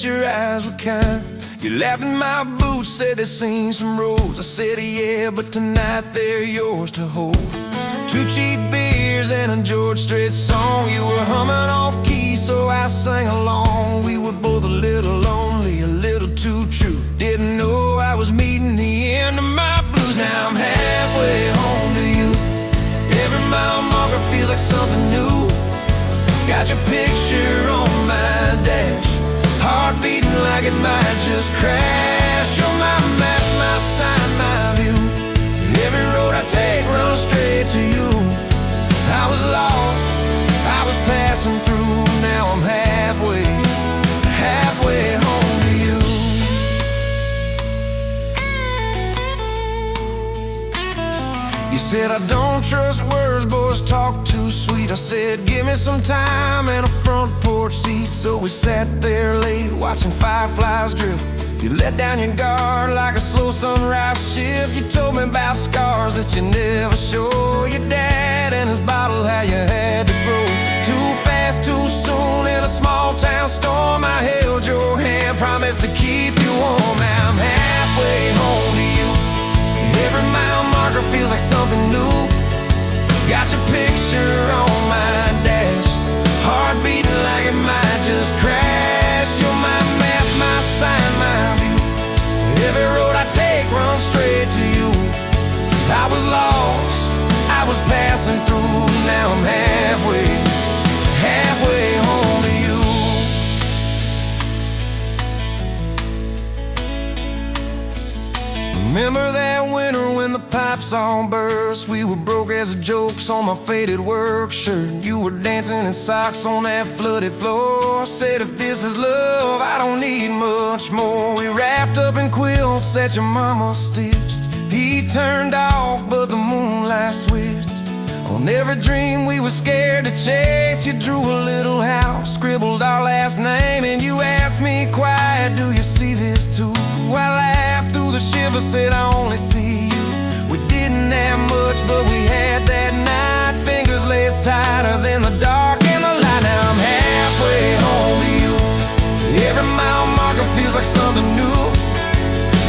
but your eyes were kind. You laughed in my boots, said they'd seen some roads. I said yeah, but tonight they're yours to hold. 2 cheap beers and a George Strait song. You were humming off key, so I sang along. We were both a little lonely, a little too true. Didn't know I was meeting the end of my blues. Now I'm halfway home to you. Every mile marker feels like something new. Got your picture on my dash, heart beating like it might just crash. You're my map, my sign, my view. Every road I take runs straight to you. I was lost, I was passing through. Now I'm halfway home to you. You said I don't trust words, boys talk too sweet. I said give me some time and a front porch seat. So we sat there late watching fireflies drift. You let down your guard like a slow sunrise shift. You told me about scars that you never show. Your dad and his bottle, how you had to grow. Too fast, too soon in a small town storm. I held your hand, promised to keep you warm. Now I'm halfway home to you. Every mile marker feels like something new. Got your picture on my dash, heart beating like it might just crash. You're my map, my sign, my view. Every road I take runs straight to you. I was lost, I was passing through. Now I'm halfway home to you. Remember that winter when the pipes all burst? We were broke as jokes on my faded work shirt. You were dancing in socks on that flooded floor. Said if this is love, I don't need much more. We wrapped up in quilts that your mama stitched. He turned off, but the moonlight switched. On every dream we were scared to chase, you drew a little house, scribbled our last name, and you asked me quiet, do you see this too? I laughed through the shiver, said I only see you. We didn't have much, but we had that night. Fingers laced tighter than the dark and the light. Now I'm halfway home to you. Every mile marker feels like something new.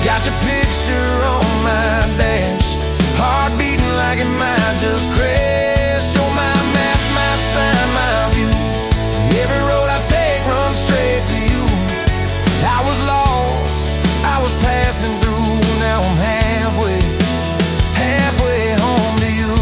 Got your picture on my dash, heart beating like it might just crash. You're my map, my sign, my view. Every road I take runs straight to you. I was lost, I was passing through. Now I'm halfway home to you.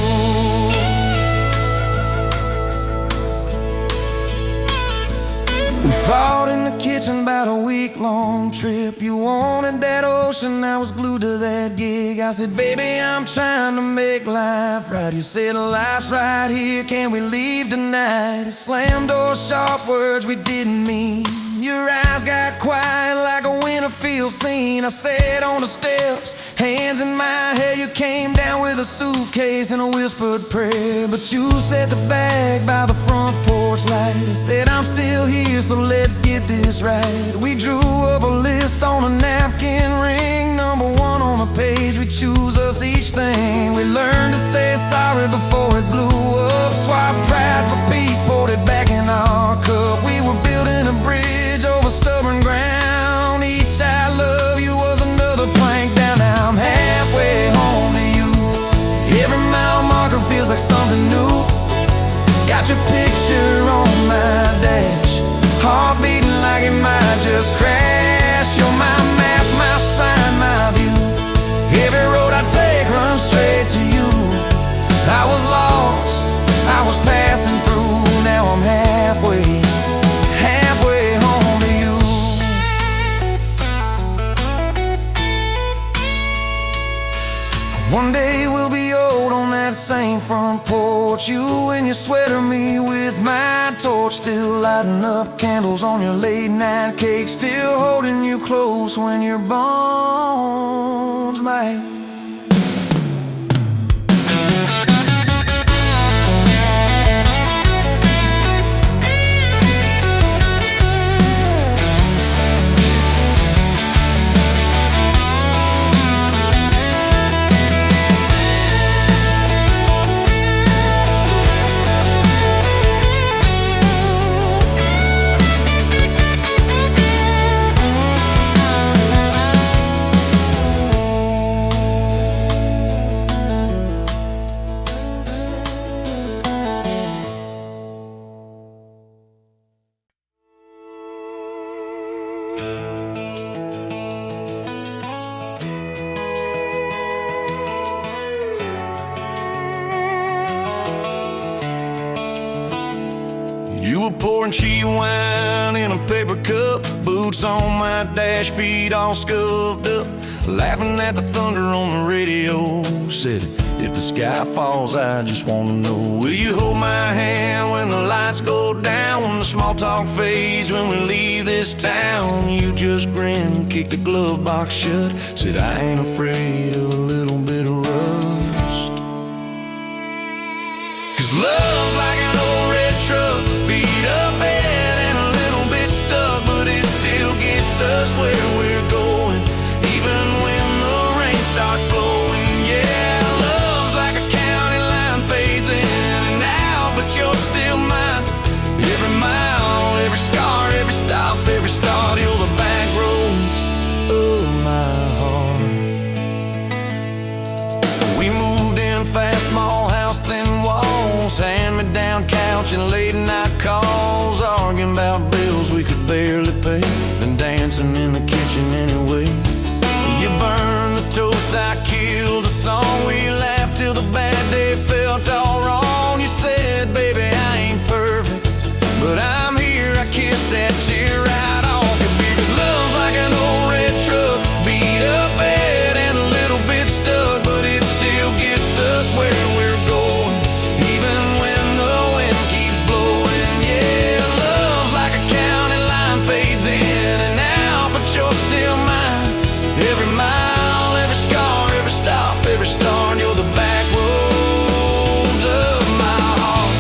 We fought in the kitchen about a week-long trip. You wanted that ocean, I was glued to that gig. I said, baby, I'm trying to make life right. You said, life's right here, can we leave tonight? It slammed doors, sharp words we didn't mean. Your eyes got quiet like a winter field scene. I sat on the steps, hands in my hair. You came down with a suitcase and a whispered prayer. But you set the bag by the front porch light and said, I'm still here, so let's get this right. We drew up a list on a napkin ring, number 1 on the page. We choose us each thing. We learned to say sorry before it blew up. Swap pride for peace, poured it back in our cup. We were building a bridge over stubborn ground. Each I love you was another plank down. Now I'm halfway home to you. Every mile marker feels like something new. Got your picture on my dash, heart beating like it might just crash. You're my map, my sign, my view. Every road I take runs straight to you. I was lost, I was passing through. Now I'm halfway home to you. One day we'll be old on that same front porch. You and your sweater, me with my torch. Still lighting up candles on your late night cake. Still holding you close when your bones might. You were pouring cheap wine in a paper cup, boots on my dash, feet all scuffed up, laughing at the thunder on the radio. Said, if the sky falls, I just wanna know, will you hold my hand when the lights go down, when the small talk fades, when we leave this town? You just grinned, kicked the glove box shut, said, I ain't afraid of a little bit of rust. 'Cause love's like an old red truck, beat up bad and a little bit stuck, but it still gets us where we're going, even when the rain starts blowing. Yeah, love's like a county line, fades in and out, but you're still mine. Every mile, every scar, every stop, every start, you're the back roads of my heart. We moved in fast, small house, thin walls, hand-me-down couch and late-night calls, arguing about bills we could barely pay, then dancing in the kitchen anyway. You burned the toast, I killed the song, we laughed till the bad day felt all wrong. You said, baby, I ain't perfect, but I'm here, I kissed that tear right off your beard. 'Cause love's like an old red truck, beat up bad and a little bit stuck, but it still gets us where we're going, even when the wind keeps blowing. Yeah, love's like a county line, fades in and out, but you're still mine. Every mile, every scar, every stop, every start, you're the back roads of my heart.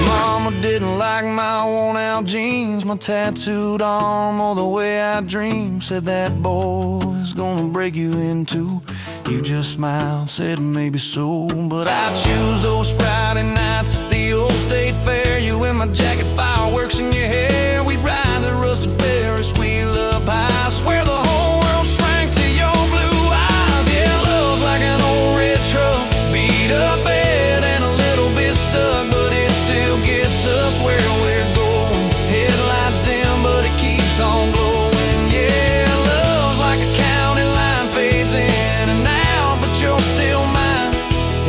Mama didn't like my worn-out jeans, my tattooed arm, or the way I dream. Said that boy's gonna break you in two. You just smiled, said maybe so, but I choose those Friday nights at the old state fair. You in my jacket, fireworks in your hair. We ride the rusted Ferris wheel up high. I swear the whole world shrank to your blue eyes. Yeah, love's like an old red truck, beat up bad and a little bit stuck, but it still gets us where we're going. Headlights dim, but it keeps on glowing. Yeah, love's like a county line, fades in and out, but you're still mine.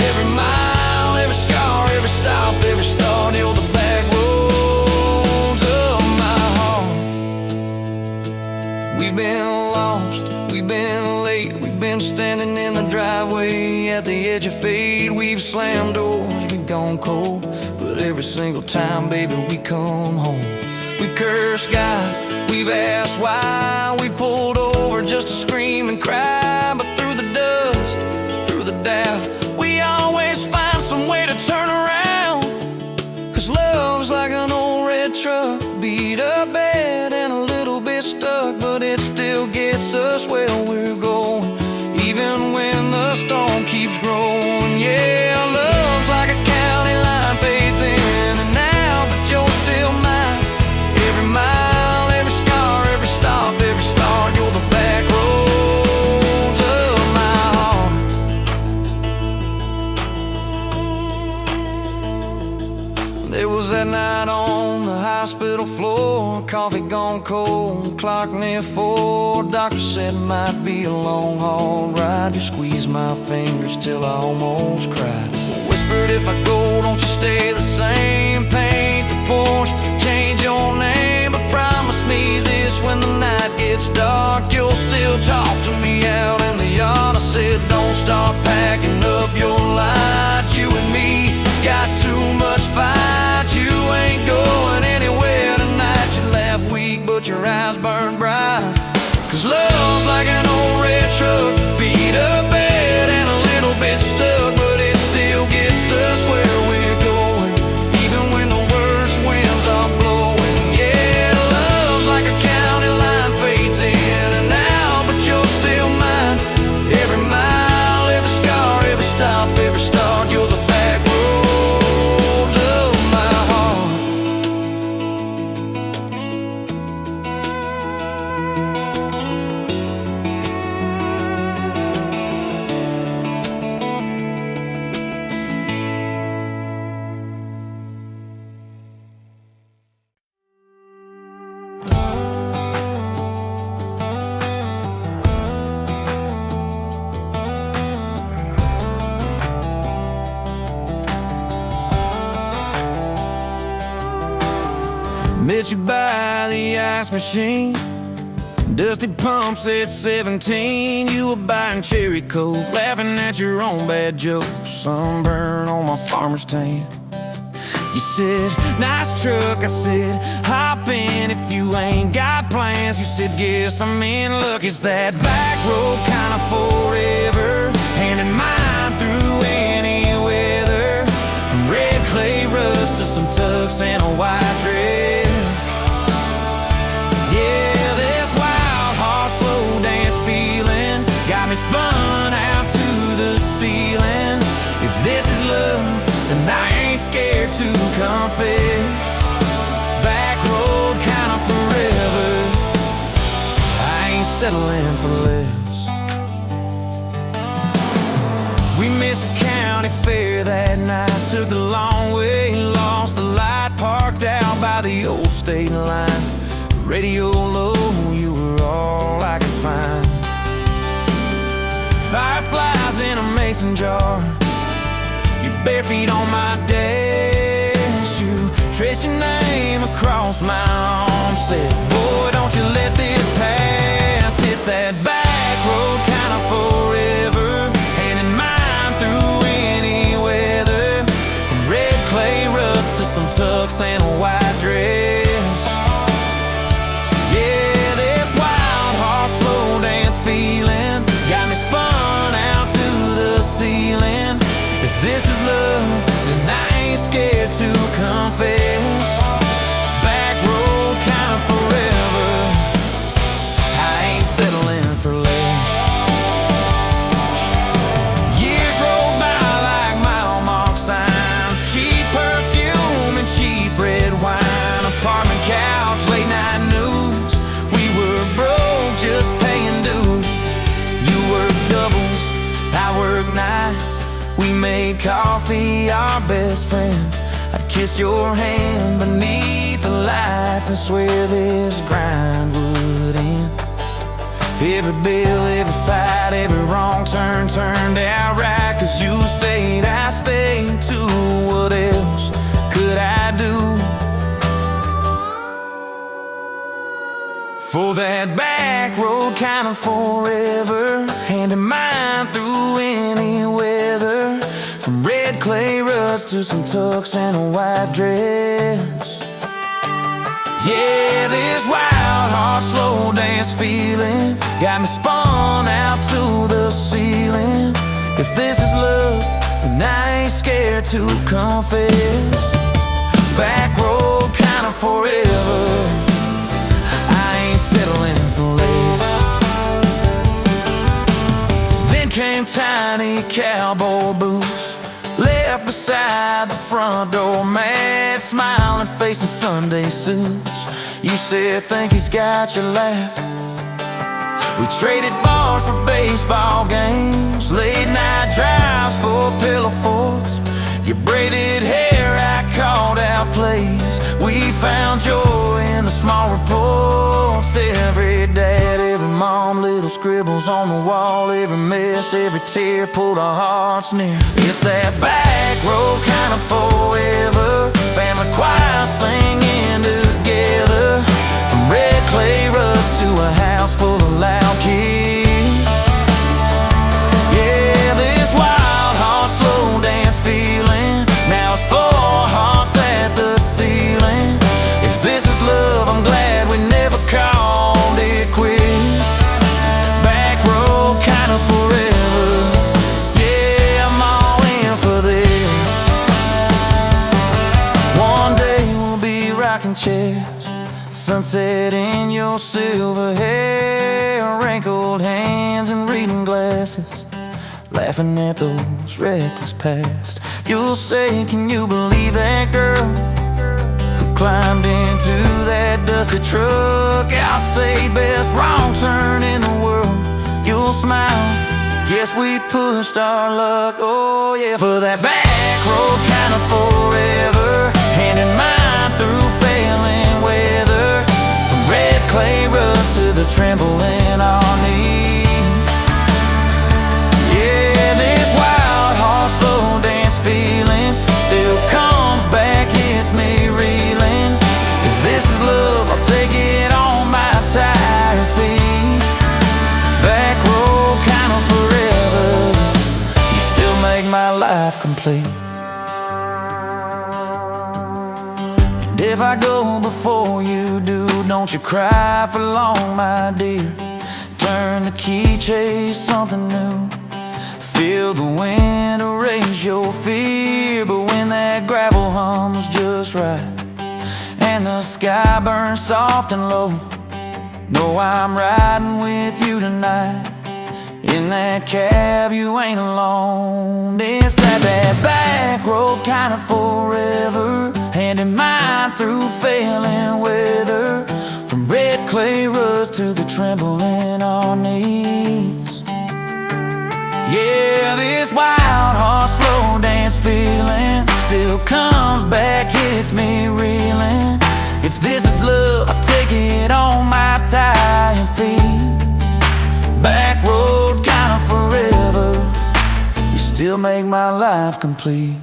Every mile, every scar, every stop, every start, you're the back roads of my heart. We've been lost, we've been late, we've been standing in the driveway at the edge of fate. We've slammed doors, we've gone cold, but every single time, baby, we come home. We've cursed God, we've asked why, we pulled over just to scream and cry, but through the dust, through the doubt, we always find some way to turn around. 'Cause love's like an old red truck, beat up bad and a little bit stuck, but it still gets us where we're going, even when the storm keeps growing. Yeah, love's like a county line, fades in and out, but you're still mine. Every mile, every scar, every stop, every start, you're the back roads of my heart. There was that night on the hospital floor, coffee gone cold, clock near 4. Doctor said it might be a long haul ride. You squeezed my fingers till I almost cried. Whispered, if I go, don't you stay the same. Paint the porch, change your name, but promise me this, when the night gets dark, you'll still talk to me out in the yard. I said, don't start packing up your lights. You and me got too much fight. You ain't going anywhere tonight. You laugh weak, but your eyes burn bright. 'Cause love's like an old red truck, beat up bad and a little bit stuck, but it still gets us where we're going, even when the worst winds are blowing. Yeah, love's like a county line, fades in and out, but you're still Met you by the ice machine, dusty pumps at 17. You were buying cherry coke, laughing at your own bad jokes. Sunburn on my farmer's tan. You said, nice truck. I said, hop in if you ain't got plans. You said, guess I'm in luck. It's that back road kind of forever, hand in mine through any weather. From red clay rust to some tux and a white dress. Yeah, this wild heart slow dance feeling got me spun out to the ceiling. If this is love, then I ain't scared to confess. Back road kind of forever, I ain't settling for less. We missed the county fair that night, took the long way, lost the light, parked out by the old state line. Radio low, you were all I could find. Fireflies in a mason jar, your bare feet on my dash. You traced your name across my arm, said, boy, don't you let this pass. It's that back road kind of forever, hand in mine through any weather. From red clay rust to some tux and a white dress. Yeah, this wild heart slow dance feeling got me spun out to the ceiling. If this is love, then I ain't scared to confess. Back road kind of forever, I ain't settling for less. Years roll by like mile mark signs, cheap perfume and cheap red wine, apartment couch, late night news. We were broke, just paying dues. You work doubles, I work nights. We made coffee our best friend. I'd kiss your hand beneath the lights and swear this grind would end. Every bill, every fight, every wrong turn turned out right. Cause you stayed, I stayed too. What else could I do? For that back road kind of forever, hand in mine through any weather. From red clay ruts to some tux and a white dress. Yeah, this wild heart slow dance feeling got me spun out to the ceiling. If this is love, then I ain't scared to confess. Back road kind of forever, I ain't settling for less. Then came tiny cowboy boots, left beside the front door, mad smiling face in Sunday suits. You said, think he's got your laugh. We traded bars for baseball games, late night drives for pillow forts. Your braided hair, I called out plays. We found joy in the small reports. Every dad, every mom, little scribbles on the wall. Every mess, every tear pulled our hearts near. It's that back road kind of forever, family choir singing together. From red clay ruts to a house full of loud kids. Yeah, this wild heart slow dance feeling, now it's 4 hearts at the ceiling. If this is love, I'm glad we never called it quits. Back road kind of forever, yeah, I'm all in for this. One day we'll be rocking chairs, sunset in your silver hair, wrinkled hands and reading glasses, laughing at those reckless past. You'll say, can you believe that girl who climbed into that dusty truck? I'll say, best wrong turn in the world. You'll smile, guess we pushed our luck. Oh yeah, for that back road kind of forever, hand in mine through failing weather. From red clay rust to the tremble in our knees. Yeah, this wild heart slow dance feeling still comes back, hits me reeling. If this is love, life complete. And if I go before you do, don't you cry for long, my dear. Turn the key, chase something new. Feel the wind erase your fear. But when that gravel hums just right and the sky burns soft and low, know I'm riding with you tonight. In that cab you ain't alone. It's that back road kind of forever, hand in mine through failing weather. From red clay rust to the tremble in our knees. Yeah, this wild heart slow dance feeling still comes back, hits me reeling. If this is love, I'll take it on my tired feet. Back road kind of forever, you still make my life complete.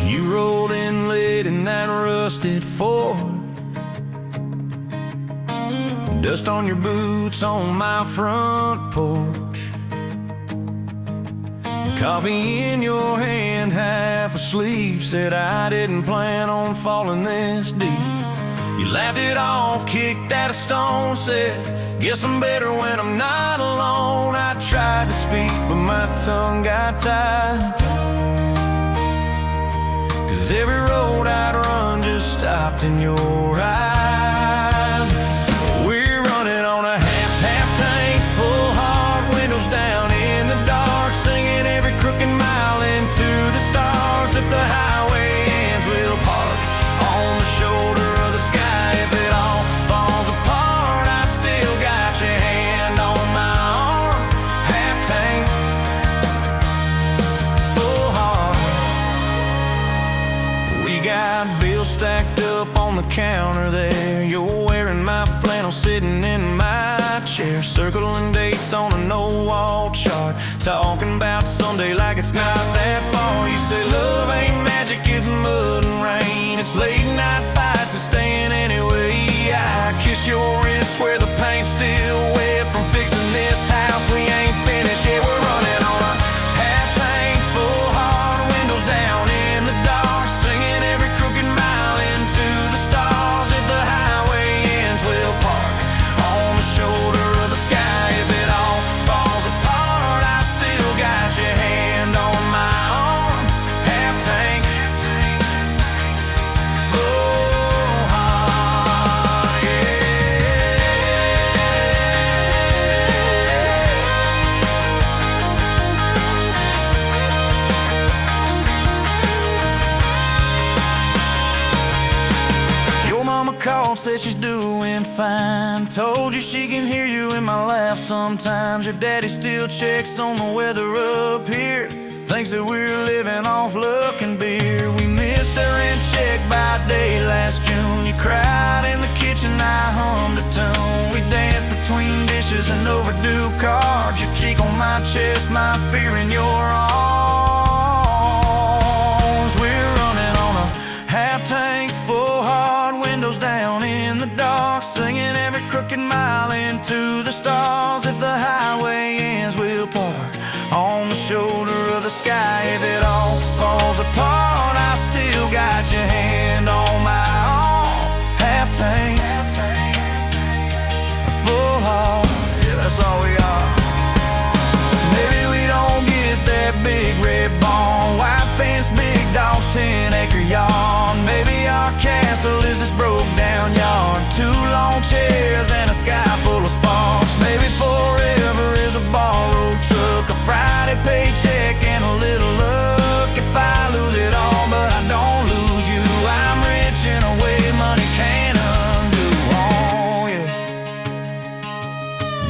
You rolled in late in that rusted Ford, dust on your boots on my front porch, coffee in your hand, half asleep. Said I didn't plan on falling this deep. You laughed it off, kicked at a stone, said, guess I'm better when I'm not alone. I tried to speak, but my tongue got tied, 'cause every road I'd run just stopped in your eyes. We're running on a half tank, full hard, windows down in the dark, singing every crooked mile into the stars. If the highway ends, we'll park on the shoulder of the sky. If it all falls apart, I still got your hand on my arm. Half tank, full heart. We got bills stacked up on the counter there. You're wearing my flannel, sitting in my chair, circling dates on a no-wall chart, talking about Sunday like it's not that far. You say love ain't magic, it's mud and rain, it's late night fights and staying anyway. I kiss your wrist where the paint's still wet from fixing this house we ain't finished yet. We're running on a half tank, full hard, windows down in the dark, singing every crooked mile into the stars. If the highway ends, we'll park on the shoulder of the sky. If it all falls apart, I still got your hand on my arm. Half tank, full heart, yeah. Your mama called, said she's doing fine, told you she can hear you in my laugh sometimes. Your daddy still checks on the weather up here, thinks that we're living off luck and beer. We missed the rent check by day last June. You cried in the kitchen, I hummed a tune. We danced between dishes and overdue cards, your cheek on my chest, my fear in your arms. We're running on a half tank, full hard, windows down in the dark, singing every crooked mile into the stars. If the highway ends, we'll park on the shoulder of the sky. If it all falls apart, I still got your hand on my arm. Half tank, full heart, yeah, that's all we are. Maybe we don't get that big red barn, white fence, big dogs, 10-acre yard. Maybe our castle is this broke down yard, 2 long chairs and a sky full of sparks. Maybe forever is a borrowed truck, a Friday paycheck and a little luck. If I lose it all but I don't lose you, I'm rich in a way money can't undo. Oh yeah.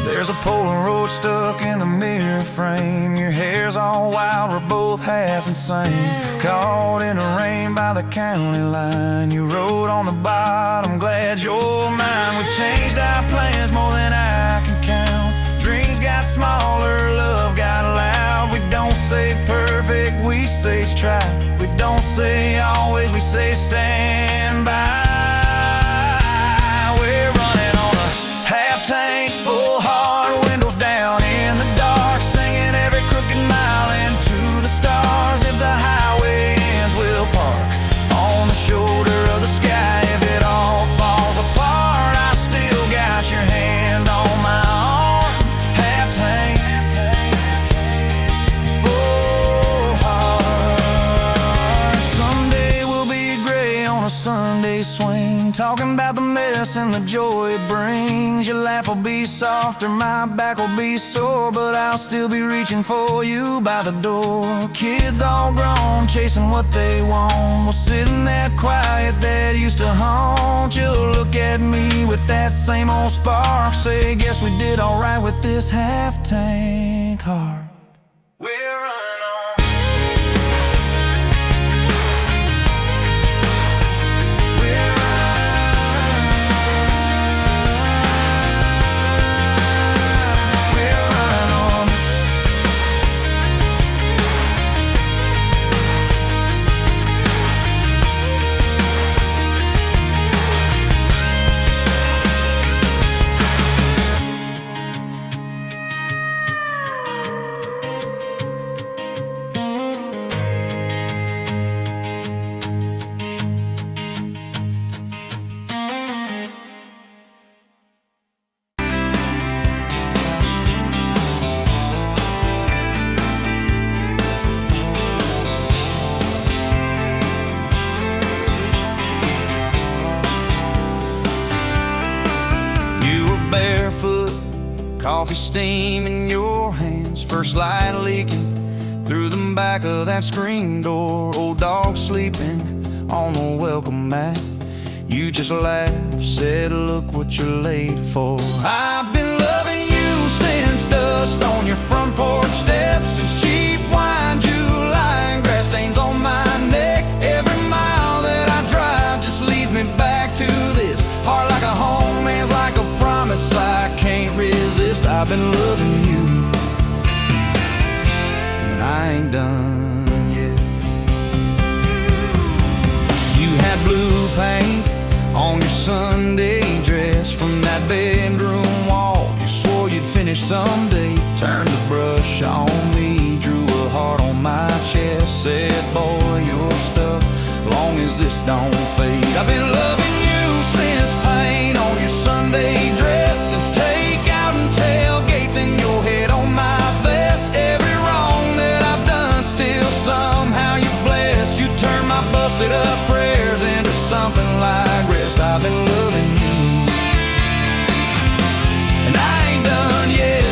There's a Polaroid stuck in the mirror frame, your hair's all wild, we're both half insane. Caught in the rain by the county line, you wrote on the bottom, glad you're mine. We've changed our plans more than I can count. Dreams got smaller, love got loud. We don't say perfect, we say try. We don't say always, we say stand by. We're running on a half tank, full heart, windows down in the dark, singing every crooked mile into the stars. If the highway ends, we'll park on the shoulder of the sky. If it all falls apart, I still got your hand on my arm. Half tank, full heart. Someday we'll be gray on a Sunday swing, talking about the mess and the joy it brings. Your laugh will be softer, my back will be sore, but I'll still be reaching for you by the door. Kids all grown, chasing what they want. We'll sit in that quiet that used to haunt you. Look at me with that same old spark, say, guess we did alright with this half-tank heart. We're running on. We're running on. Barefoot, coffee steam in your hands, first light leaking through the back of that screen door. Old dog sleeping on the welcome mat. You just laughed, said, look what you're late for. I've been loving you since dust on your front porch steps, since cheap wine, July, and grass stains on my neck. Every mile that I drive just leads me back to this heart like a home, man's like a promise I can't resist. I've been loving you, but I ain't done yet. You had blue paint on your Sunday dress from that bedroom wall. You swore you'd finish someday. Turned the brush on me, drew a heart on my chest, said, boy, you're stuck long as this don't fade. I've been loving you since paint on your Sunday dress, since takeout and tailgates in your head on my vest. Every wrong that I've done, still somehow you bless. You turn my busted up prayers into something like rest. I've been loving you, and I ain't done yet.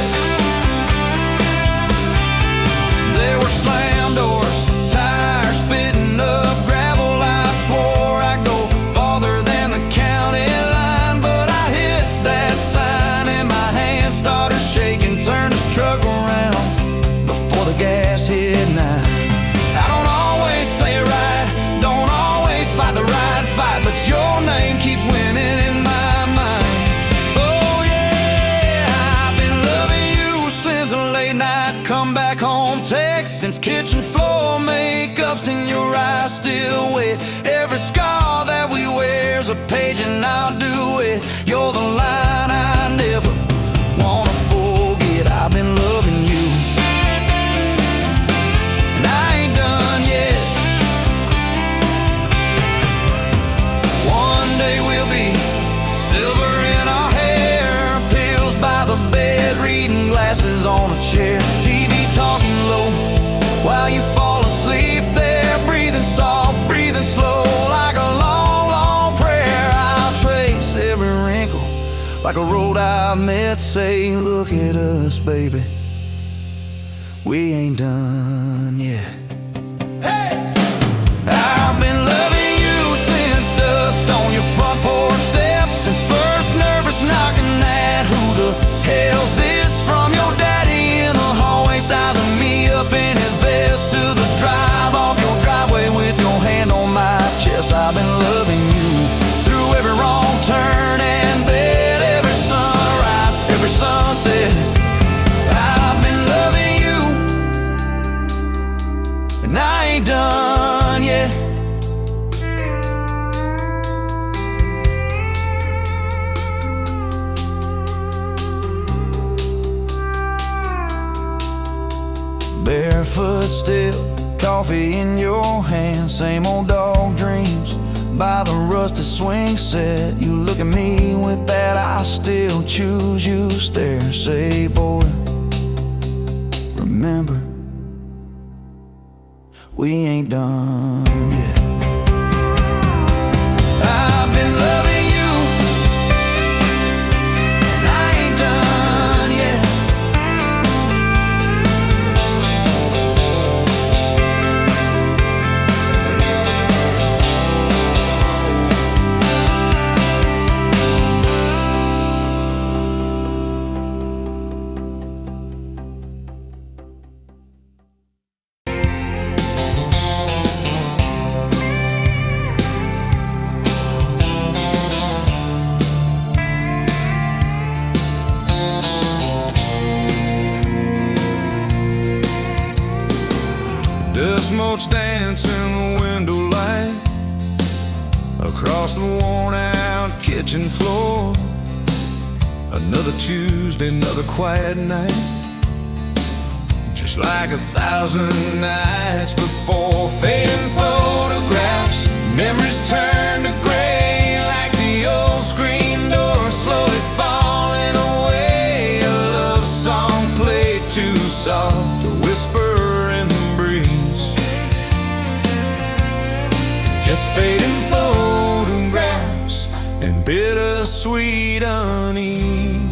There were slam doors, tires spitting up gravel. I swore I'd go farther than the county line, but I hit that sign and my hand started shaking. Turned this truck around before the gas hit 9. I don't always say it right, don't always fight the right fight, but your name keeps winning in my mind. Oh yeah, I've been loving you since a late night come back home text, since kitchen floor makeup's in your eyes still wet. Every scar that we wear's a page and I'll do it. You're the line I never wanna forget. I've been loving you, and I ain't done yet. One day we'll be silver in our hair, pills by the bed, reading glasses on a chair, TV talking low while you fall asleep there, breathing soft, breathing slow, like a long, long prayer. I'll trace every wrinkle like a road I've met, say, look at us, baby, we ain't done yet. Hey! I've been loving you since dust on your front porch steps, since first nervous knocking at who the hell's this, from your daddy in the hallway sizing me up in his vest, to the drive off your driveway with your hand on my chest. I've been loving you through every wrong turn and bed, every sunrise, every sunset. I've been loving you, barefoot still, coffee in your hand, same old dog dreams by the rusted swing set. You look at me with that I still choose you stare. Say, boy, remember, we ain't done yet. I've been loving you, and I ain't done yet. Dust motes dance in the window light across the worn-out kitchen floor. Another Tuesday, another quiet night, just like 1,000 nights before. Fading photographs, memories turn to gray, like the old screen door slowly falling away. A love song played too soft, a whisper in the breeze, just fading photographs and bittersweet unease.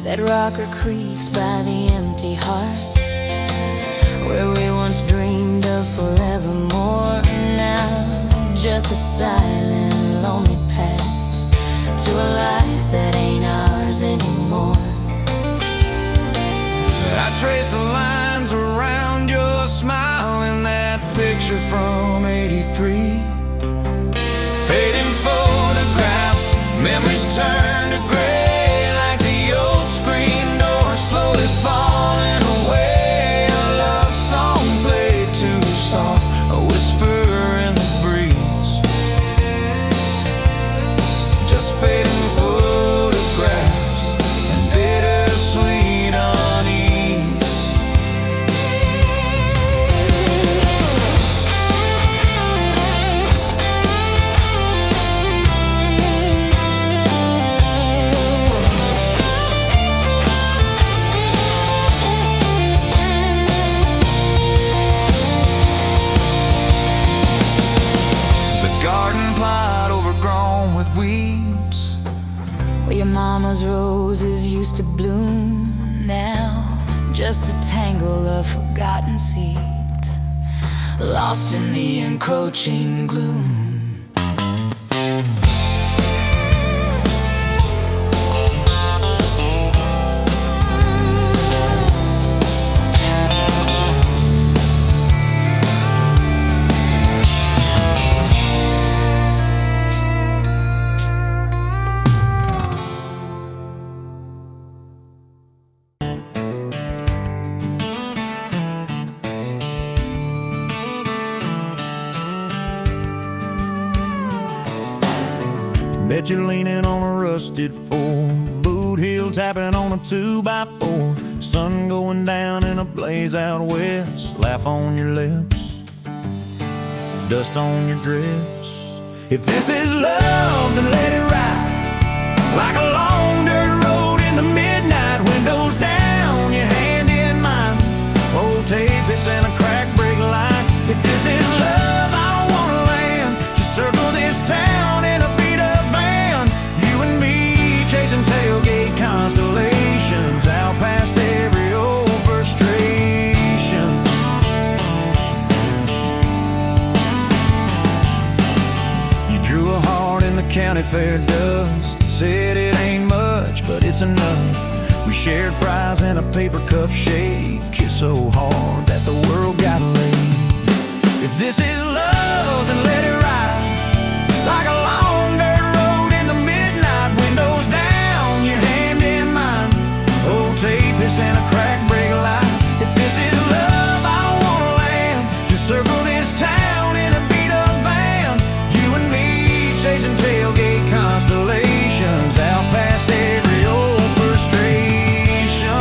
That rocker creaks by the empty heart, where we once dreamed of forevermore. Now just a silent, lonely path to a life that ain't ours anymore. I trace the lines around your smile in that picture from '83. Fading photographs, memories turn to gray, like the old screen door slowly falling away. A love song played too soft, a whisper in the breeze, just fading photographs and bittersweet unease. Where your mama's roses used to bloom, now just a tangle of forgotten seeds, lost in the encroaching gloom. Bet you're leaning on a rusted Ford, boot heel tapping on a 2x4. Sun going down in a blaze out west, laugh on your lips, dust on your dress. If this is love, then let it ride like a long dirt road in the midnight. Windows down, your hand in mine, old tape, it's in a crack brake light. If this is love, I don't wanna land, just circle this town in a beat-up van. You and me chasing tailgate constellations, out past every old frustration. You drew a heart in the county fair dust, said it ain't much, but it's enough. We shared fries in a paper cup shake, kissed so hard that the world got laid. If this is love, then let it ride like a long dirt road in the midnight. Windows down, your hand in mine, old tape, it's in a crack brake light. If this is love, I don't wanna land, just circle this town in a beat-up van. You and me chasing tailgate constellations, out past every old frustration.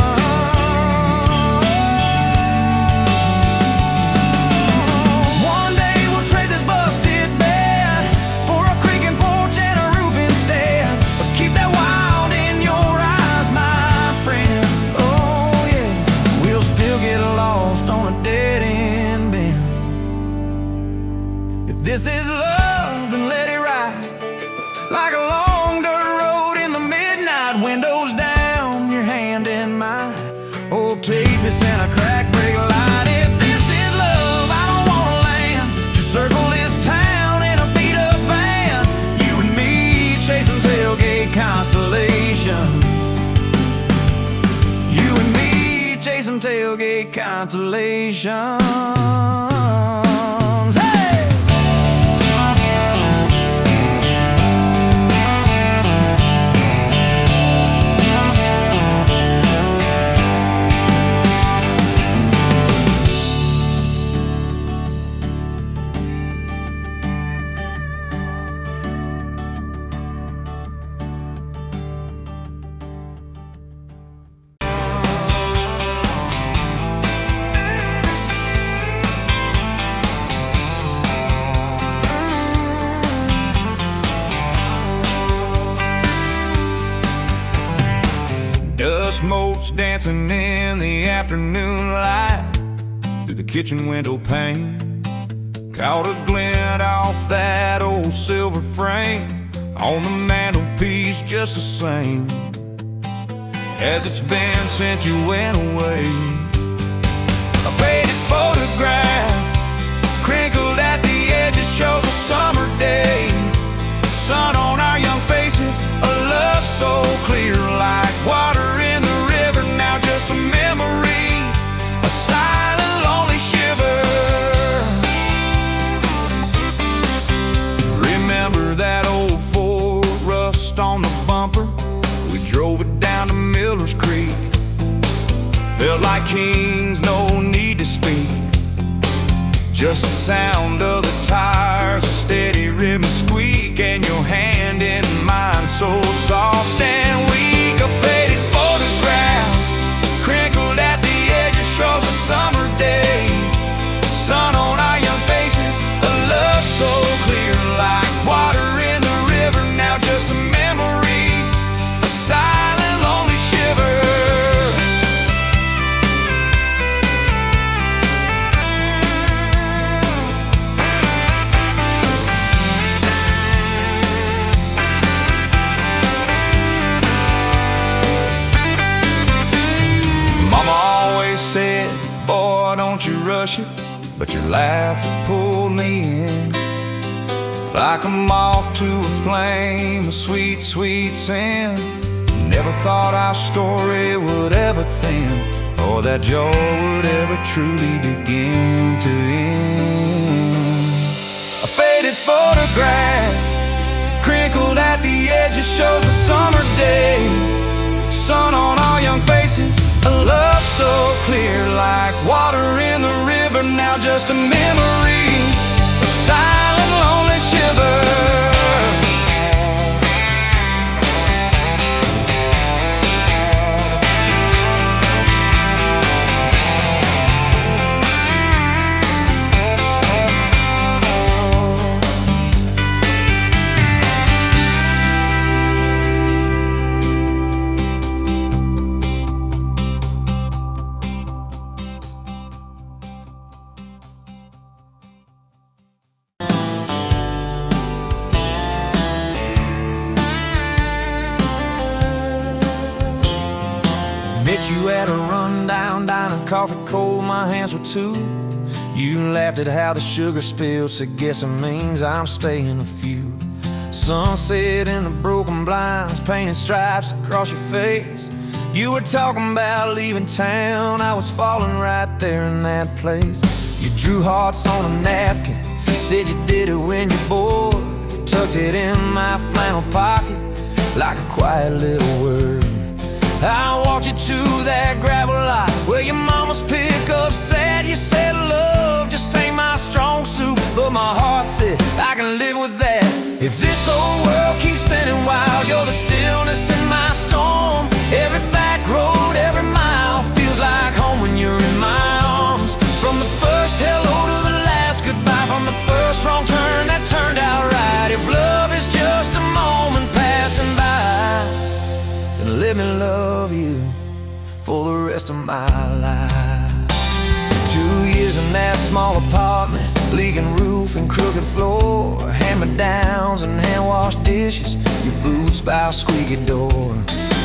kiss and a crack brake light. If this is love, I don't wanna land. Just circle this town in a beat up van. You and me chasing tailgate constellations. You and me chasing tailgate constellations. Hey! Dust motes dancing in the afternoon light through the kitchen window pane. Caught a glint off that old silver frame on the mantelpiece, just the same as it's been since you went away. A faded photograph crinkled at the edges shows a summer day. Sun on our young faces, a love so clear like water in the river. Now just a memory, a silent lonely shiver. Remember that old Ford, rust on the bumper? We drove it down to Miller's Creek. Felt like kings, no need to speak. Just the sound of the tires, a steady rhythm squeak, and your hand in mine so soft and weak. A faded photograph crinkled at the edges shows a summer day. Sun on our young faces, a love so clear like water in the river. Now just a memory, a silent lonely shiver. Said, boy, don't you rush it, but your laugh pulled me in like a moth to a flame, a sweet, sweet sin. Never thought our story would ever thin, or that joy would ever truly begin to end. A faded photograph crinkled at the edges shows a summer day. Sun on our young faces, a love so clear like water in the river. Now just a memory, a silent lonely shiver. Met you at a rundown diner, coffee cold, my hands were two. You laughed at how the sugar spilled, so guess it means I'm staying a few. Sunset in the broken blinds, painted stripes across your face. You were talking about leaving town, I was falling right there in that place. You drew hearts on a napkin, said you did it when you're bored. Tucked it in my flannel pocket like a quiet little word. I walked you to that gravel lot where your mama's pickup sat. You said love just ain't my strong suit, but my heart said I can live with that. If this old world keeps spinning wild, you're the stillness in my storm. Every back road, every mile feels like home when you're in my arms. From the first hello to the last goodbye, from the first wrong turn that turned out right. If love is just a moment passing by, then let me love you for the rest of my life. 2 years in that small apartment, leaking roof and crooked floor, hand-me-downs and hand-washed dishes, your boots by a squeaky door.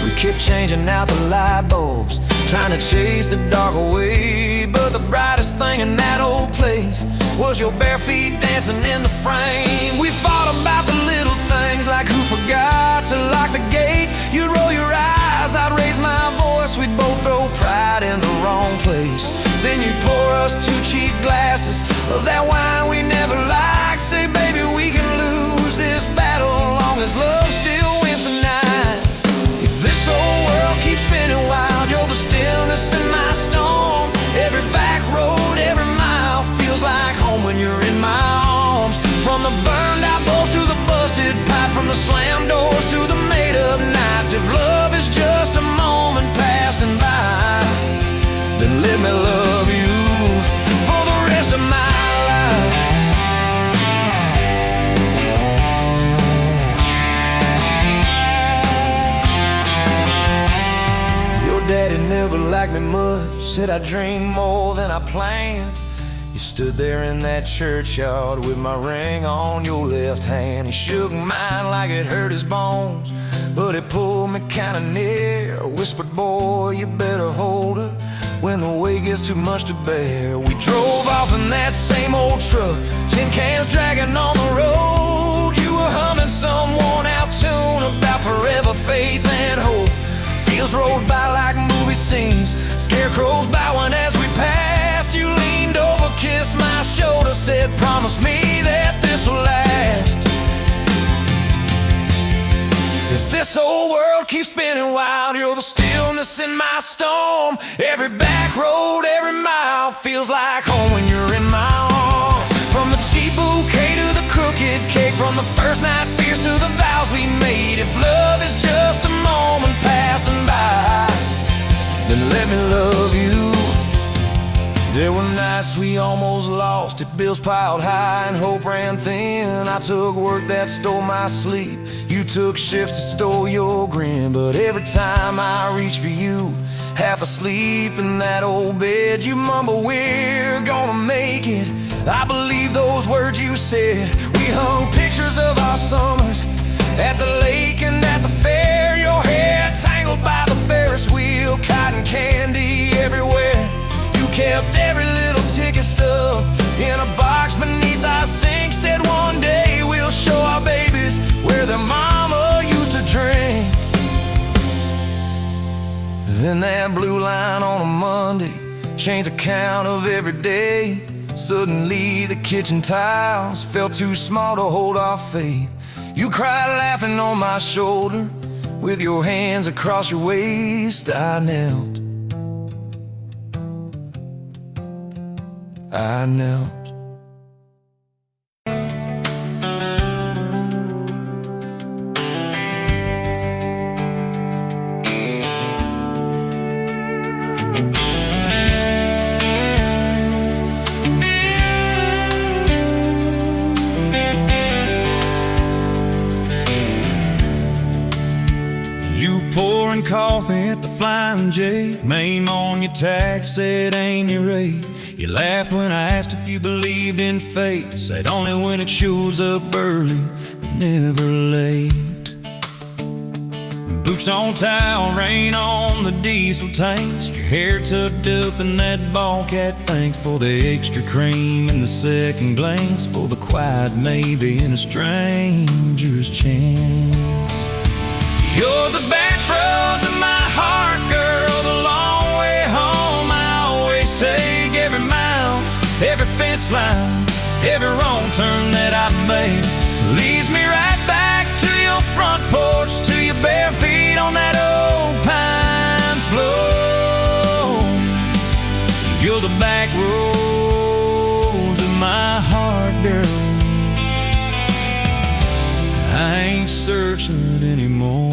We kept changing out the light bulbs, trying to chase the dark away. But the brightest thing in that old place was your bare feet dancing in the frame. We fought about the little things, like who forgot to lock the gate. You'd roll your eyes, I'd raise my voice. We'd both throw pride in the wrong place. Then you'd pour us 2 cheap glasses of that wine we never liked. Say, baby, we can lose this battle long as love still wins tonight. If this whole world keeps spinning wild, you're the stillness in my storm. Every back road, every mile feels like home when you're in my arms. From the burned out bulbs to the busted pipe, from the slammed doors to the made up nights. If love is just a moment passing by, then let me love you for the rest of my life. Your daddy never liked me much, said I dreamed more than I planned. You stood there in that churchyard with my ring on your left hand. He shook mine like it hurt his bones, but he pulled me kinda near. Whispered, boy, you better hold her when the weight gets too much to bear. We drove off in that same old truck, tin cans dragging on the road. You were humming some worn out tune about forever faith and hope. Fields rolled by like movie scenes, scarecrows bowing as we passed. You leaned over, kissed my shoulder, said, promise me that this will last. If this whole world keeps spinning wild, you're the stillness in my storm. Every back road, every mile feels like home when you're in my arms. From the cheap bouquet to the crooked cake, from the first night fears to the vows we made. If love is just a moment passing by, then let me love you. There were nights we almost lost it, bills piled high and hope ran thin. I took work that stole my sleep, you took shifts that stole your grin. But every time I reach for you, half asleep in that old bed, you mumble, we're gonna make it. I believe those words you said. We hung pictures of our summers at the lake and at the fair. Your hair tangled by the Ferris wheel, cotton candy everywhere. You kept every little ticket stub in a box beneath our sink. Said one day we'll show our babies where their mama used to drink. Then that blue line on a Monday changed the count of every day. Suddenly the kitchen tiles felt too small to hold our faith. You cried laughing on my shoulder, with your hands across your waist. I knelt. You pouring coffee at the Flying J, name on your tax said ain't your rate. You laughed when I asked if you believed in fate, said only when it shows up early, never late. Boots on towel, rain on the diesel tanks, your hair tucked up in that ball cap. Thanks for the extra cream and the second glance, for the quiet maybe in a stranger's chance. You're the back roads of my heart, girl, the long way home I always take. Every mile, every fence line, every wrong turn that I've made leads me right back to your front porch, to your bare feet on that old pine floor. You're the back roads of my heart, girl. I ain't searching anymore.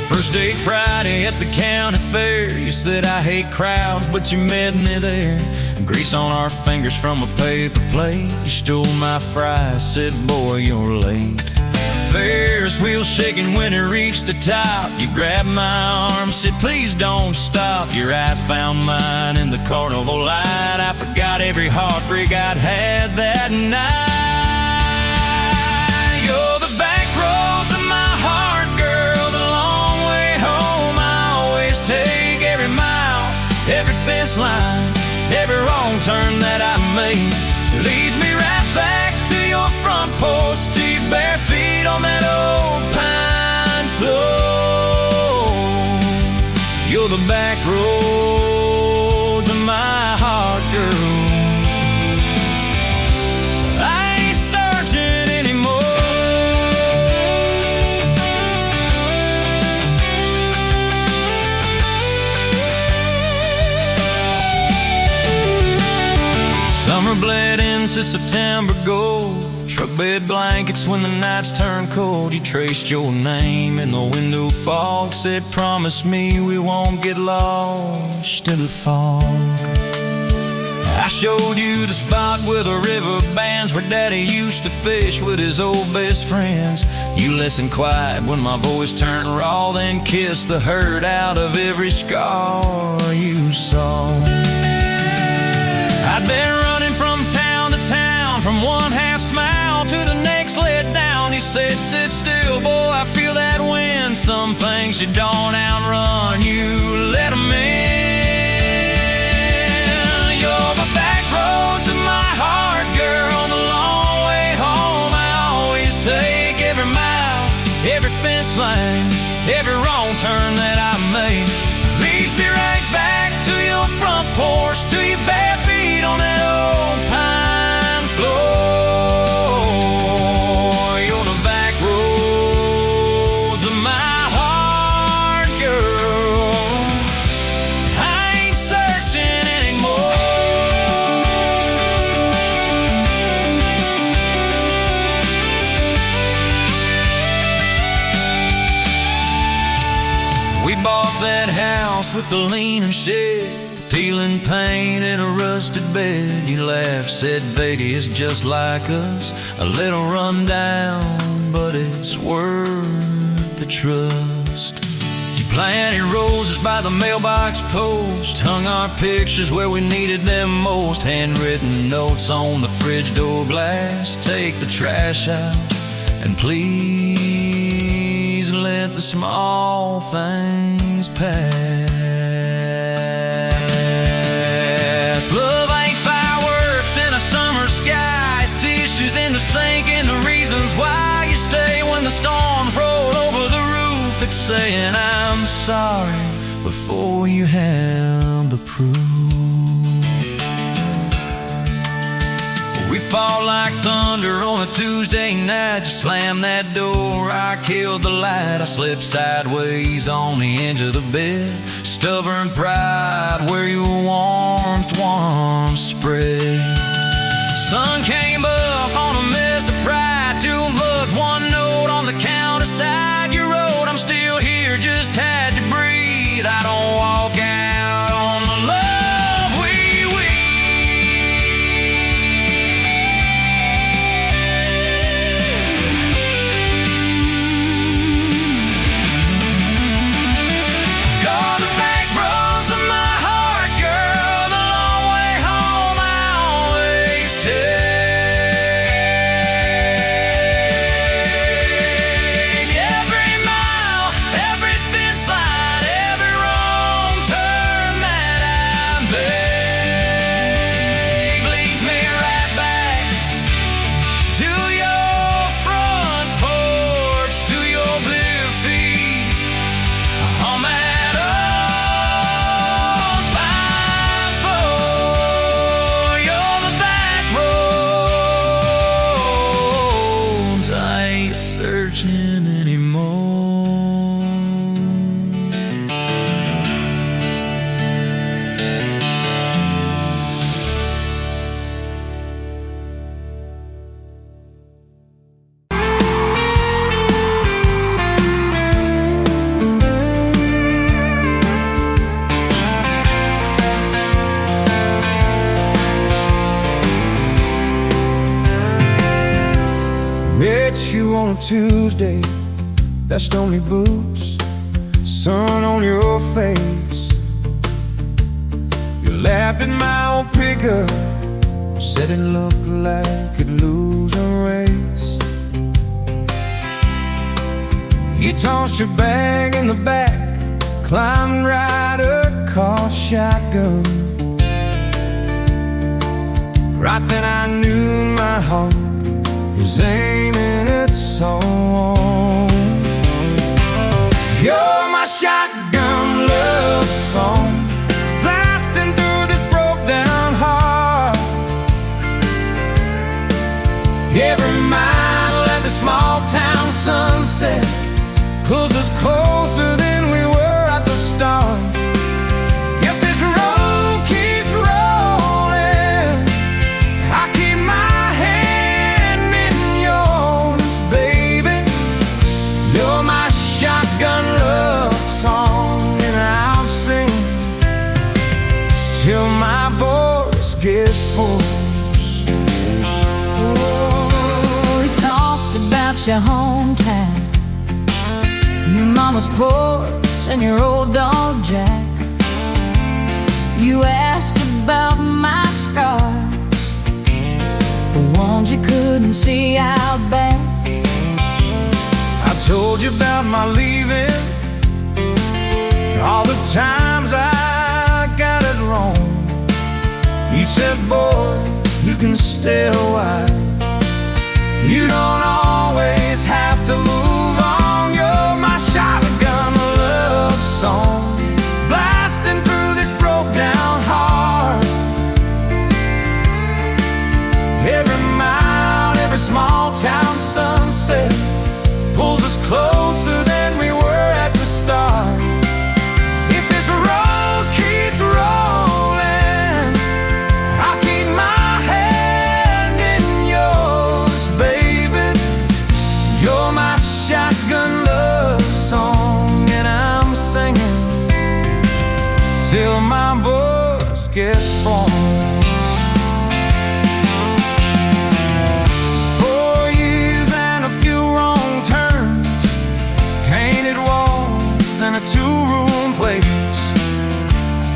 First date Friday at the county fair, you said I hate crowds, but you met me there. Grease on our fingers from a paper plate, you stole my fries, said boy you're late. Ferris wheel shaking when it reached the top, you grabbed my arm, said please don't stop. Your eyes found mine in the carnival light, I forgot every heartbreak I'd had that night. You're the finish line. Every wrong turn that I made leads me right back to your front porch, to your bare feet on that old pine floor. You're the back roads of my heart, girl. I ain't searching anymore. Summer bled into September gold. Truck bed blankets when the nights turn cold. You traced your name in the window fog, said promise me we won't get lost in the fog. I showed you the spot where the river bands, where Daddy used to fish with his old best friends. You listened quiet when my voice turned raw, then kissed the hurt out of every scar you saw. I'd been running from town to town, from one half smile to the next let down. You said, sit still, boy, I feel that wind. Some things you don't outrun, you let them in. You're the back roads of my heart, girl. The long way home I always take. Every mile, every fence line, every wrong turn that I make leads me right back to your front porch, to your bare feet on that old pine floor. You're the back roads of my heart, girl. I ain't searching anymore. We bought that house with the leaning shed, peeling paint in a rusted bed. You laughed, said, baby, it's just like us, a little run down, but it's worth the trust. You planted roses by the mailbox post, hung our pictures where we needed them most, handwritten notes on the fridge door glass. Take the trash out and please let the small things pass. Love ain't fireworks in a summer sky. It's tissues in the sink and the reasons why you stay when the storms roll over the roof. It's saying I'm sorry before you have the proof. We fall like thunder on a Tuesday night. Just slam that door, I killed the light. I slipped sideways on the edge of the bed. Stubborn pride where your warmth once spread. Sun came up on a mess of pride. 2 bucks, 1 note on the counter side. You wrote, I'm still here, just had to breathe. I don't walk out on the love we searching anymore. Met you on a Tuesday, best only boots, sun on your face. You laughed at my old pickup, said it looked like it'd lose a race. You tossed your bag in the back, climbed right across shotgun. Right then I knew my heart was aiming its own. You're my shotgun love song, blasting through this broke down heart. Every mile at the small town sunset pulls us closer than we were at the start. If this road keeps rolling, I keep my hand in yours, baby. You're my shotgun love song, and I'll sing till my voice gets hoarse. Oh, we talked about your hometown, your mama's porch and your old dog Jack. You asked about my scars, the ones you couldn't see out back. I told you about my leaving, all the times I got it wrong. You said, boy, you can stay a while, you don't always have to move on. You're my shotgun love song, blasting through this broke down heart. Every mile, every small town sunset pulls us closer than we were at the start. If this road keeps rolling, I'll keep my hand in yours, baby. You're my shotgun love song, and I'm singing till my voice gets hoarse. 4 years and a few wrong turns, painted walls and a two-room place,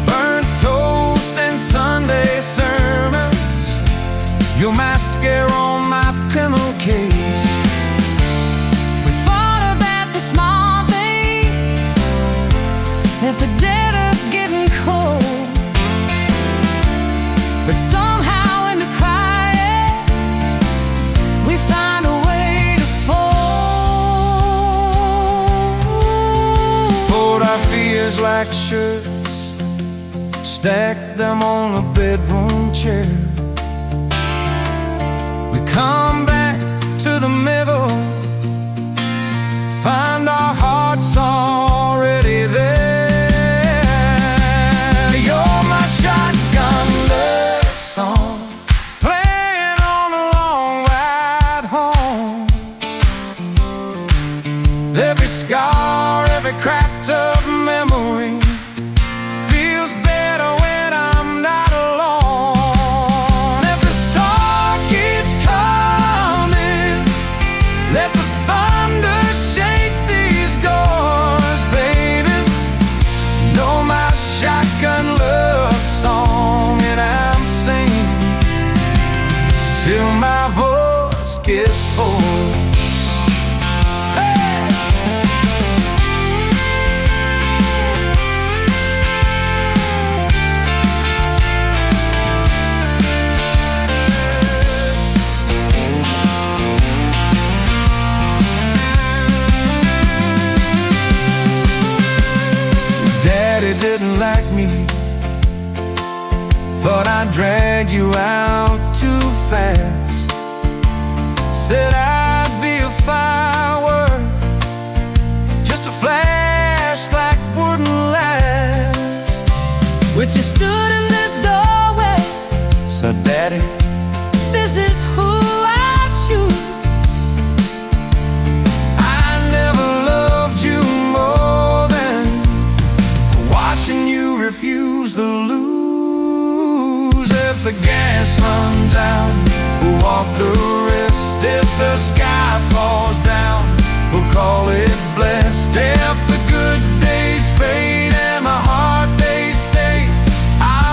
burnt toast and Sunday sermons, your mascara on my pillowcase. We fought about the small things, left the dead up getting cold, but somehow in the crying we find a way to fold. Fold our fears like shirts, stack them on a bedroom chair. We come back to the middle, find our hearts already there. You're my shotgun love song, playing on the long ride home. Every scar, every cracked up memory feels better when I'm not alone. If the storm keeps coming, let the thunder shake these doors, baby. Know my shotgun love song, and I'm singing till my voice gets hoarse. Hey! Daddy didn't like me, thought I'd drag you out too fast. Said I'd be a firework, just a flash like wouldn't last. But you stood in the doorway, So Daddy, this is who I choose. I never loved you more than watching you refuse to lose. If the gas runs out, we'll walk the rest. If the sky falls down, we'll call it blessed. If the good days fade and my hard days stay, I'll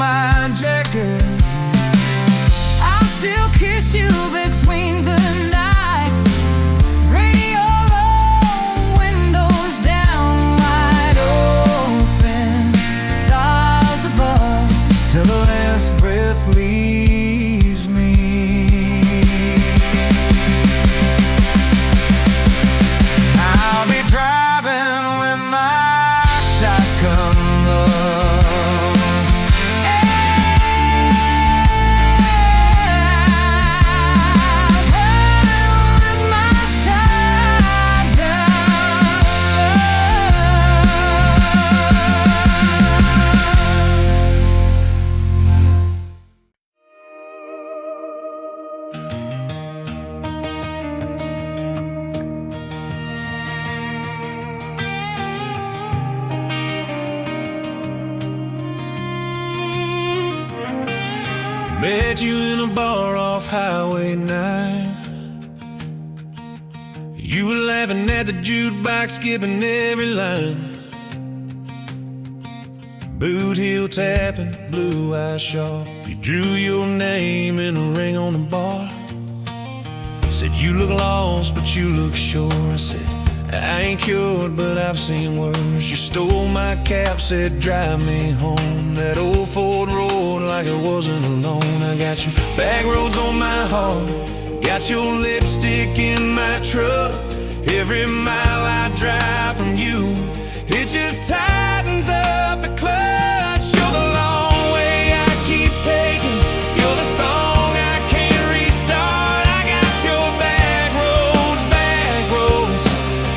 my jacket. I'll still kiss you between the nights. Radio roll, windows down, wide open, stars above, till the last breath leaves me. I'll be driving when my shotgun love. With my shotgun. Met you in a bar off Highway 9. You were laughing at the jukebox, skipping every line. Boot heel tapping, blue eyes sharp. You drew your name in a ring on the bar. Said you look lost, but you look sure. I said I ain't cured, but I've seen worse. You stole my cap, said drive me home. That old Ford road like it wasn't alone. I got your back roads on my heart, got your lipstick in my truck. Every mile I drive from you, it just tightens up the clutch. You're the long way I keep taking, you're the song I can't restart. I got your back roads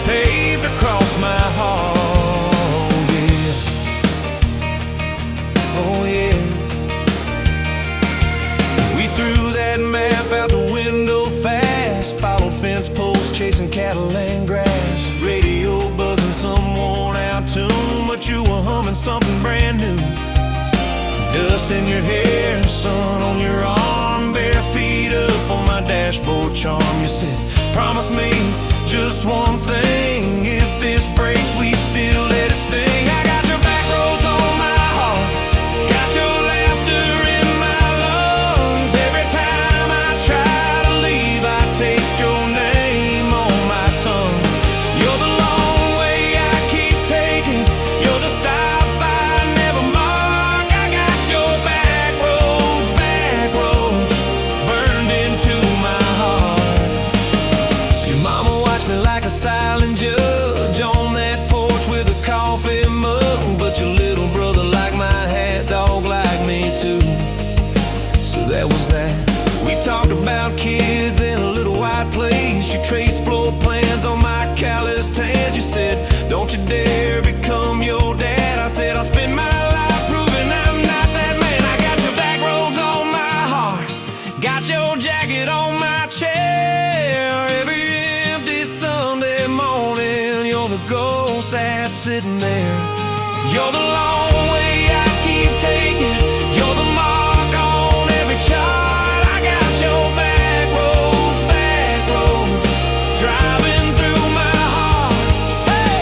paved across my heart, yeah. Oh yeah. We threw that map out the window fast, followed fence posts, chasing cattle and grass. Radio buzzing some worn out tune, but you were humming something brand new. Dust in your hair, sun on your arm, bare feet up on my dashboard charm. You said, promise me just one thing, if this breaks we still let it sting. I got your back roads on my heart, got your laughter in my lungs. Every time I try to leave, I taste your name on my tongue. You're the long way I keep taking, you're the stop I never mark. I got your back roads burned into my heart. Your mama watched me like a silent judge on that porch with a coffee mug, but your little brother liked my hat, dog like me too. So that was that. We talked about kids in a little white place. You traced floor plans on my callous hands. You said, don't you dare become your dad. I said, I'll spend my life proving I'm not that man. I got your back roads on my heart, got your jacket on my chair. Every empty Sunday morning, you're the ghost that's sitting there. You're the long way I keep taking, you're the mark on every chart. I got your back roads driving through my heart. Hey!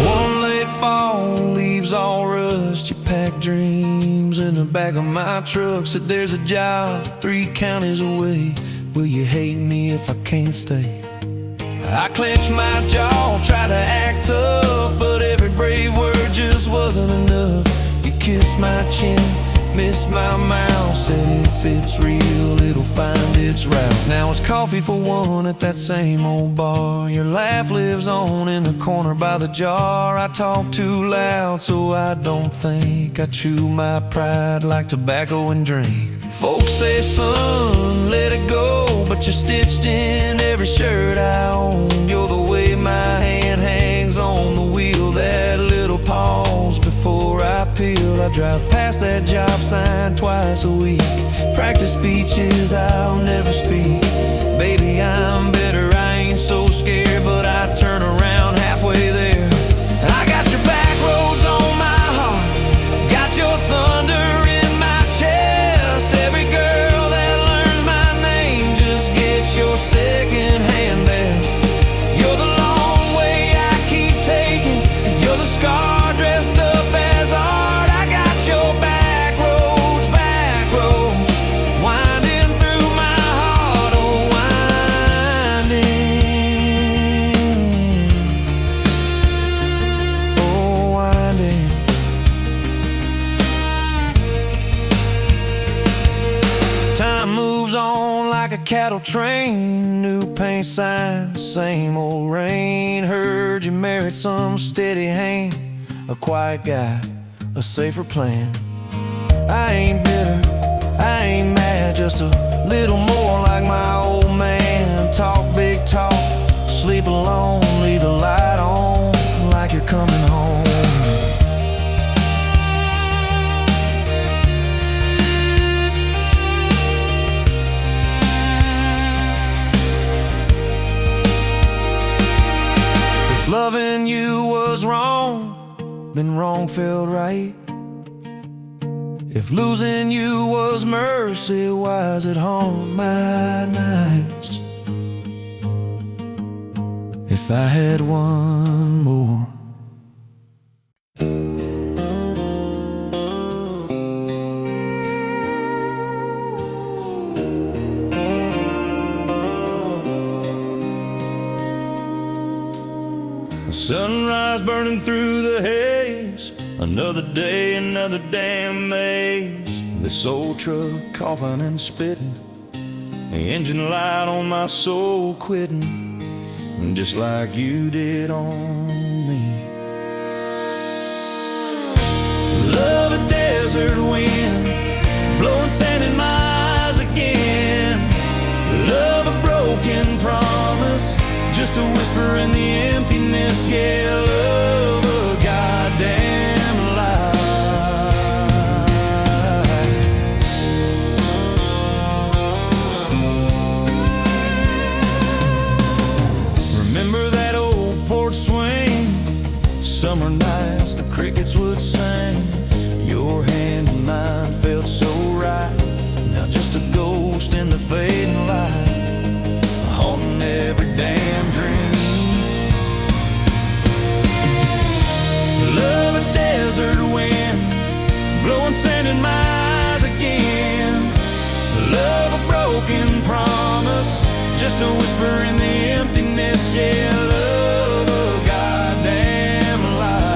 One late fall, leaves all rust. You pack dreams in the back of my truck. Said there's a job 3 counties away. Will you hate me if I can't stay? I clenched my jaw, tried to act tough, but every brave word just wasn't enough. You kissed my chin, missed my mouth, said if it's real, it'll find its route. Now it's coffee for one at that same old bar. Your laugh lives on in the corner by the jar. I talk too loud, so I don't think. I chew my pride like tobacco and drink. Folks say, son, let it go, but you're stitched in every shirt I own. You're the way my hand hangs on the wheel, that little pause before I peel. I drive past that job sign twice a week, practice speeches I'll never speak. Baby, I'm better, I ain't so scared, but I turn around halfway there. I got your back roads on my heart, got your thunder in my chest. Every girl that learns my cattle train, new paint signs, same old rain. Heard you married some steady hand, a quiet guy, a safer plan. I ain't bitter, I ain't mad, just a little more like my old man. Talk big talk, sleep alone, leave the light on like you're coming home. If loving you was wrong, then wrong felt right. If losing you was mercy, why is it haunt my nights? If I had one more. Sunrise burning through the haze, another day, another damn maze. This old truck coughing and spitting, the engine light on my soul quitting, just like you did on me. Love a desert wind, blowing sand in my eyes again. Love a broken promise, just a whisper in the emptiness. Yeah, love a goddamn lie. Remember that old porch swing, summer nights the crickets would sing. Your hand in mine felt so right, now just a ghost in the fading light, haunting every damn dream. Love a desert wind, blowing sand in my eyes again. Love a broken promise, just a whisper in the emptiness. Yeah, love a goddamn lie.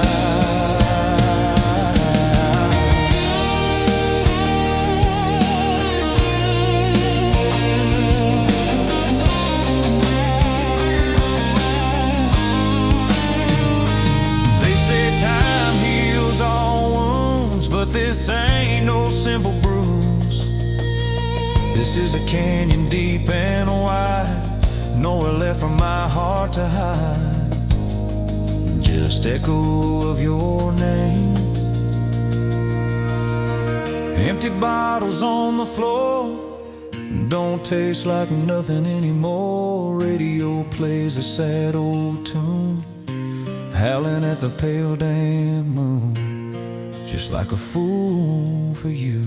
They say time heals all wounds, but this ain't no simple bruise. This is a canyon deep and wide, nowhere left for my heart to hide, just echo of your name. Empty bottles on the floor, don't taste like nothing anymore. Radio plays a sad old tune, howling at the pale damn moon, just like a fool for you.